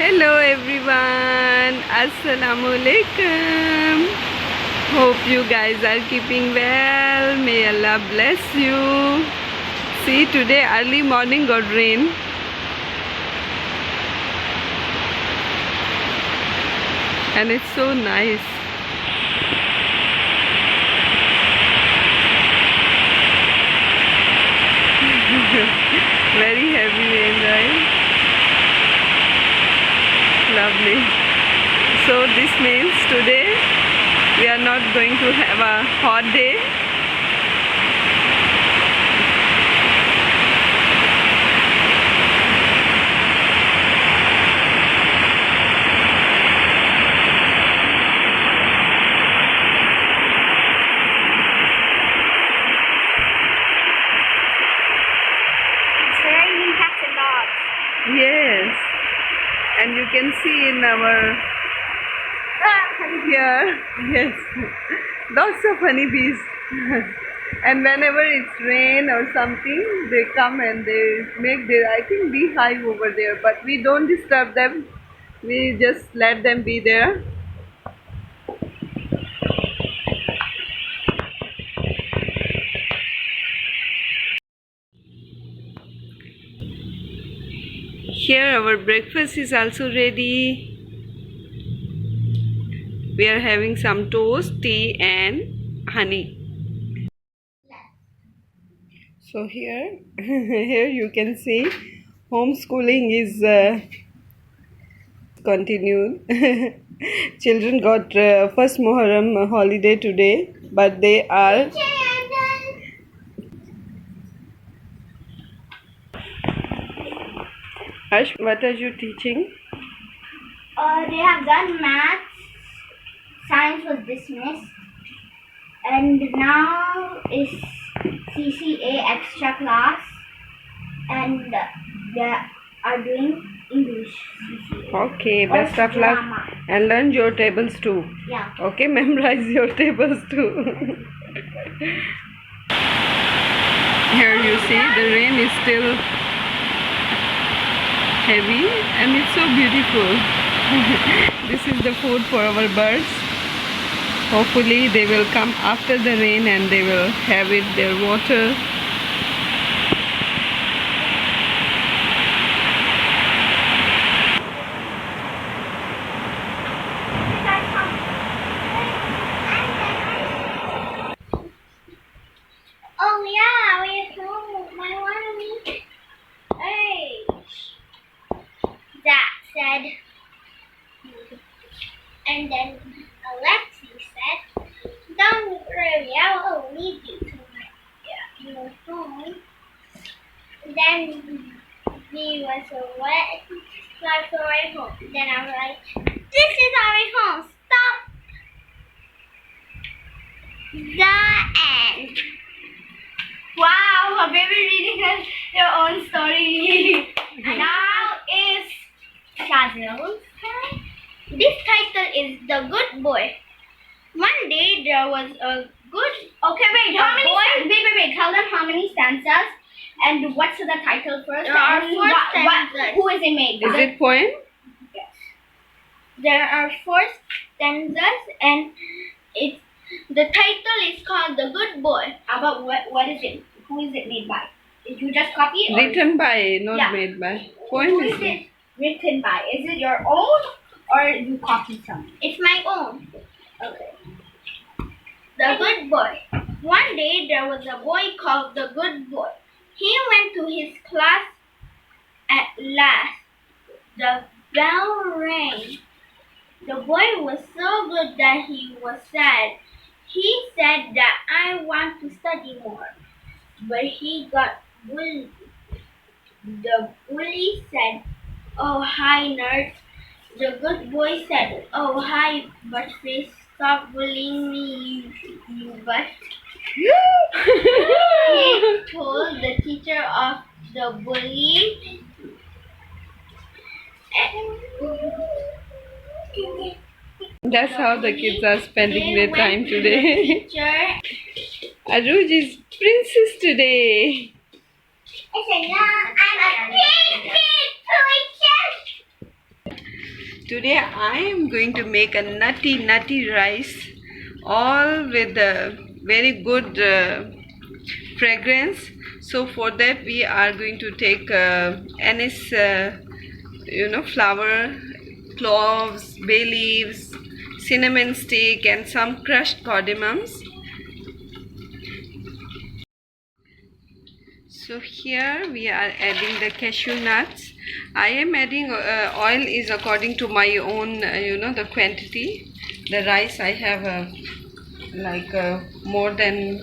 Hello everyone, Assalamu alaikum. Hope you guys are keeping well. May Allah bless you. See, today early morning got rain. And it's so nice. Very heavy rain, right? Lovely. So this means today we are not going to have a hot day. It's raining cats and dogs. Yes. And you can see in our here, yes, lots of honeybees. And whenever it's rain or something, they come and they make their, I think, beehive over there. But we don't disturb them. We just let them be there. Here our breakfast is also ready. We are having some toast, tea and honey. So here, here you can see homeschooling is continued. Children got first Muharram holiday today, but they are Harsh, what are you teaching? They have done maths. Science was dismissed. And now is CCA extra class. And they are doing English CCA. Okay, Or best of luck. drama. And learn your tables too. Yeah. Okay, memorize your tables too. Here you see the rain is still heavy and it's so beautiful. This is the food for our birds. Hopefully they will come after the rain and they will have it, their water. Oh yeah, we're home. I want to meet. Hey. That said. And then Alexi said, "Don't worry, I will lead you to your home." Then he was away, like away home. Then I was like, "This is our way home. Stop." The end. Wow, a baby reading their own story. Now is Shazil's turn. This title is The Good Boy. One day there was a good. Okay, wait. How many? Wait. Tell them how many stanzas and what's the title first. There are and four stanzas. Who is it made? Is it poem? Yes. There are 4 stanzas and it's the title is called The Good Boy. About what is it? Who is it made by? Did you just copy it? Written by, not Yeah. made by. Who Poem is is it written by? Is it your own or you copied something? It's my own. Okay. The Good Boy. One day there was a boy called the Good Boy. He went to his class at last. The bell rang. The boy was so good that he was sad. He said that I want to study more. But he got bullied. The bully said, "Oh, hi, nerd." The good boy said, "Oh, hi, buttface. Stop bullying me, you butt." He told the teacher of the bully. That's how the kids are spending their time today. Teacher. Aruj is princess today. I'm a big, big Today I am going to make a nutty rice, all with a very good fragrance. So for that we are going to take anise flower, cloves, bay leaves, cinnamon stick and some crushed cardamoms. So here we are adding the cashew nuts. I am adding oil is according to my own the quantity. The rice I have more than,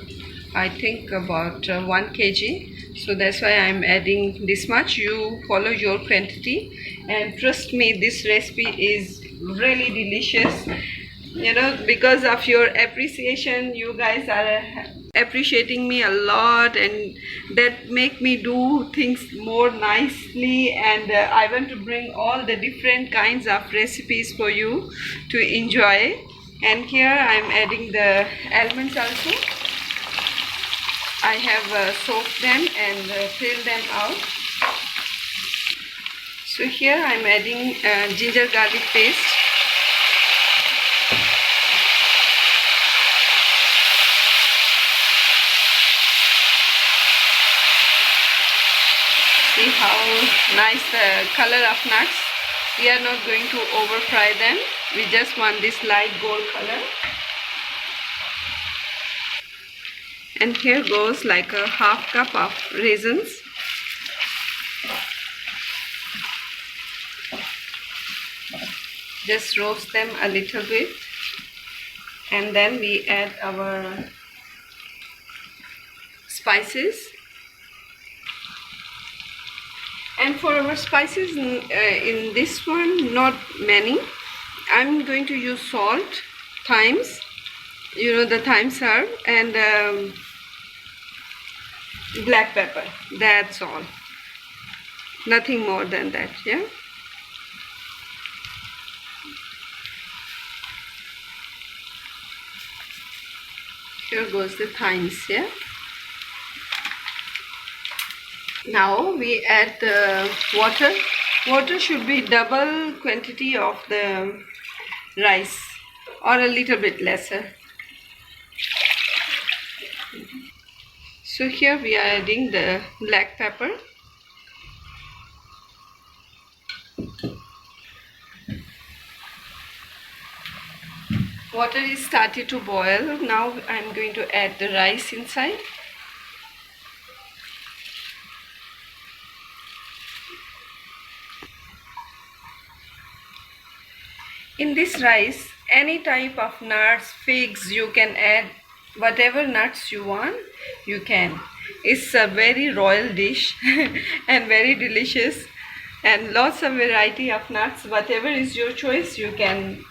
I think, about 1 kg, so that's why I'm adding this much. You follow your quantity, and trust me, this recipe is really delicious, because of your appreciation. You guys are appreciating me a lot, and that make me do things more nicely, and I want to bring all the different kinds of recipes for you to enjoy. And here I'm adding the almonds also. I have soaked them and peeled them out. So here I'm adding ginger garlic paste. See how nice the color of nuts. We are not going to over fry them. We just want this light gold color. And here goes like a half cup of raisins. Just roast them a little bit, and then we add our spices. And for our spices in this one, not many. I'm going to use salt, thymes, the thymes herb, and black pepper. That's all. Nothing more than that, yeah. Here goes the thymes, yeah. Now we add the water. Water should be double quantity of the rice, or a little bit lesser. So here we are adding the black pepper. Water is started to boil. Now I'm going to add the rice inside. In this rice, any type of nuts, figs, you can add whatever nuts you want, you can. It's a very royal dish and very delicious, and lots of variety of nuts. Whatever is your choice, you can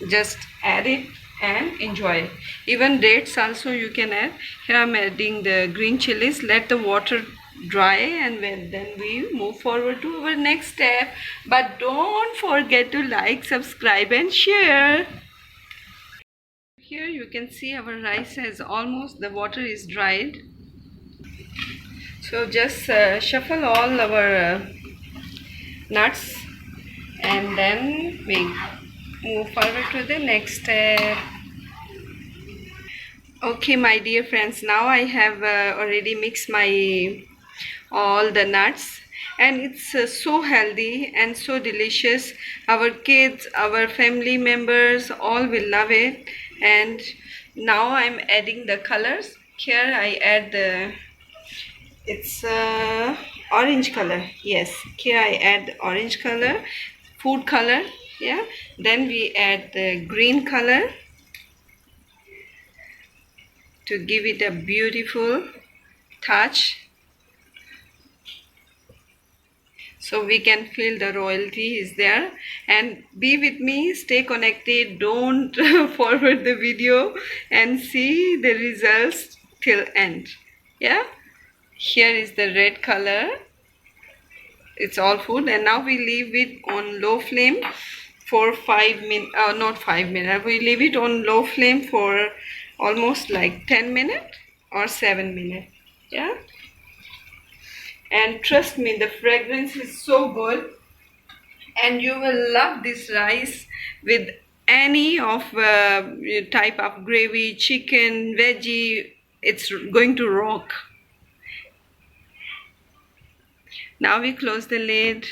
just add it and enjoy. Even dates also you can add. Here I'm adding the green chilies. Let the water dry, and then we move forward to our next step. But don't forget to like, subscribe and share. Here you can see our rice has almost, the water is dried. So just shuffle all our nuts, and then we move forward to the next step. Okay, my dear friends, now I have already mixed my all the nuts, and it's so healthy and so delicious. Our kids, our family members, all will love it. And now I'm adding the colors. Here I add the, it's orange color. Yes, here I add orange color, food color. Yeah, then we add the green color to give it a beautiful touch, so we can feel the royalty is there. And be with me, stay connected, don't forward the video, and see the results till end. Yeah, here is the red color. It's all food, and now we leave it on low flame for 5 minutes, not 5 minutes, we leave it on low flame for almost like 10 minutes or 7 minutes. Yeah, and trust me, the fragrance is so good. And you will love this rice with any of type of gravy, chicken, veggie. It's going to rock. Now we close the lid.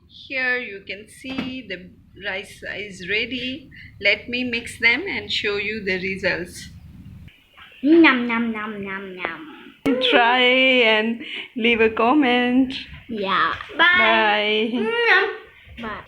Here you can see the rice is ready. Let me mix them and show you the results. Nom nom nom nom nom. Try and leave a comment. Yeah. Bye. Bye. Bye.